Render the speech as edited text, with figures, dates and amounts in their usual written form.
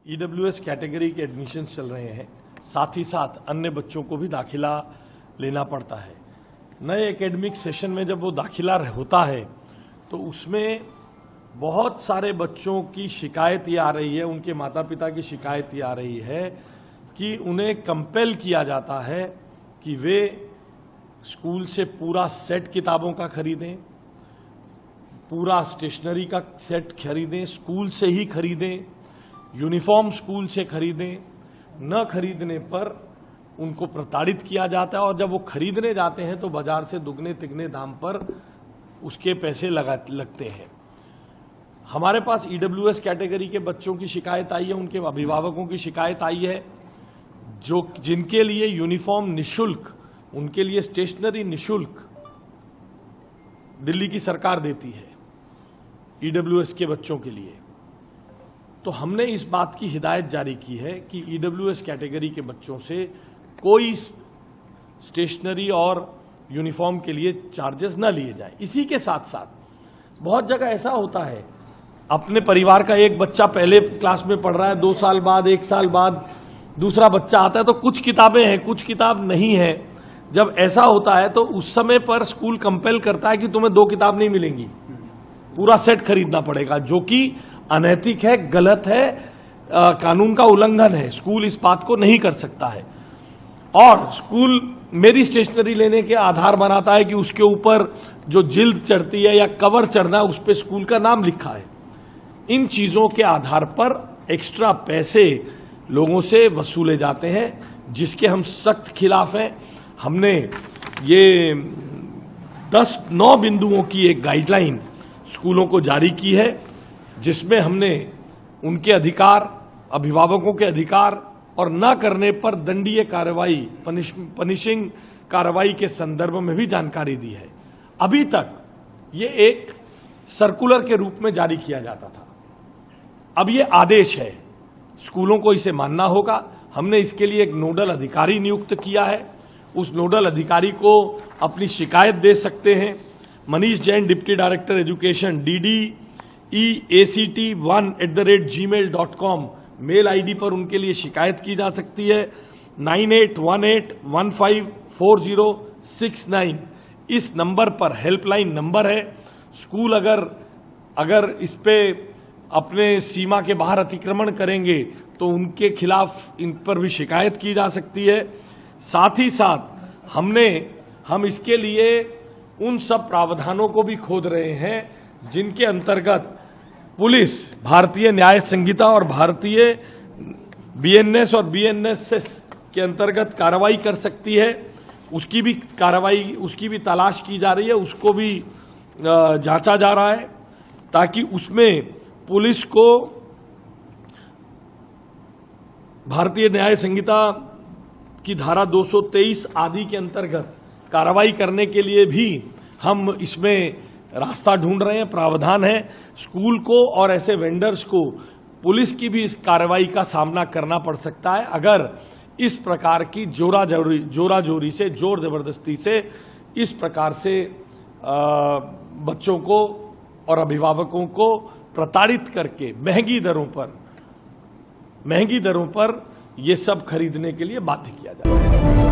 EWS category के admissions चल रहे हैं, साथ ही साथ अन्य बच्चों को भी दाखिला लेना पड़ता है। नए एकेडमिक सेशन में जब वो दाखिला होता है तो उसमें बहुत सारे बच्चों की शिकायत ये आ रही है, उनके माता पिता की शिकायत ये आ रही है कि उन्हें कंपेल किया जाता है कि वे स्कूल से पूरा सेट किताबों का खरीदें, पूरा स्टेशनरी का सेट खरीदें, स्कूल से ही खरीदें, यूनिफॉर्म स्कूल से खरीदें। न खरीदने पर उनको प्रताड़ित किया जाता है और जब वो खरीदने जाते हैं तो बाजार से दुगने तिगने दाम पर उसके पैसे लगते हैं। हमारे पास ईडब्ल्यूएस कैटेगरी के बच्चों की शिकायत आई है, उनके अभिभावकों की शिकायत आई है, जिनके लिए यूनिफॉर्म निशुल्क, उनके लिए स्टेशनरी निशुल्क दिल्ली की सरकार देती है ईडब्ल्यूएस के बच्चों के लिए। तो हमने इस बात की हिदायत जारी की है कि ईडब्ल्यूएस कैटेगरी के बच्चों से कोई स्टेशनरी और यूनिफॉर्म के लिए चार्जेस न लिए जाए। इसी के साथ साथ बहुत जगह ऐसा होता है, अपने परिवार का एक बच्चा पहले क्लास में पढ़ रहा है, 2 साल बाद 1 साल बाद दूसरा बच्चा आता है तो कुछ किताबें हैं, कुछ किताब नहीं है। जब ऐसा होता है तो उस समय पर स्कूल कंपेल करता है कि तुम्हें 2 किताब नहीं मिलेंगी, पूरा सेट खरीदना पड़ेगा, जो कि अनैतिक है, गलत है, कानून का उल्लंघन है। स्कूल इस बात को नहीं कर सकता है। और स्कूल मेरी स्टेशनरी लेने के आधार बनाता है कि उसके ऊपर जो जिल्द चढ़ती है या कवर चढ़ना है उस पर स्कूल का नाम लिखा है। इन चीजों के आधार पर एक्स्ट्रा पैसे लोगों से वसूले जाते हैं, जिसके हम सख्त खिलाफ हैं। हमने ये 9 बिंदुओं की एक गाइडलाइन स्कूलों को जारी की है, जिसमें हमने उनके अधिकार, अभिभावकों के अधिकार और न करने पर दंडीय कार्रवाई, पनिशिंग कार्रवाई के संदर्भ में भी जानकारी दी है। अभी तक ये एक सर्कुलर के रूप में जारी किया जाता था, अब ये आदेश है, स्कूलों को इसे मानना होगा। हमने इसके लिए एक नोडल अधिकारी नियुक्त किया है, उस नोडल अधिकारी को अपनी शिकायत दे सकते हैं। Manish Jain, deputy director education, DDEACT1@gmail.com mail ID पर उनके लिए शिकायत की जा सकती है। 9818154069 इस नंबर पर हेल्पलाइन नंबर है। स्कूल अगर इस पे अपने सीमा के बाहर अतिक्रमण करेंगे तो उनके खिलाफ इन पर भी शिकायत की जा सकती है। साथ ही साथ हम इसके लिए उन सब प्रावधानों को भी खोद रहे हैं जिनके अंतर्गत पुलिस भारतीय न्याय संहिता और भारतीय BNS और BNSS के अंतर्गत कार्रवाई कर सकती है। उसकी भी तलाश की जा रही है, उसको भी जांचा जा रहा है, ताकि उसमें पुलिस को भारतीय न्याय संहिता की धारा 223 आदि के अंतर्गत कार्रवाई करने के लिए भी हम इसमें रास्ता ढूंढ रहे हैं, प्रावधान है। स्कूल को और ऐसे वेंडर्स को, पुलिस की भी इस कार्रवाई का सामना करना पड़ सकता है अगर इस प्रकार की जोर जबरदस्ती से इस प्रकार से बच्चों को और अभिभावकों को प्रताड़ित करके महंगी दरों पर ये सब खरीदने के लिए बाध्य किया जाए।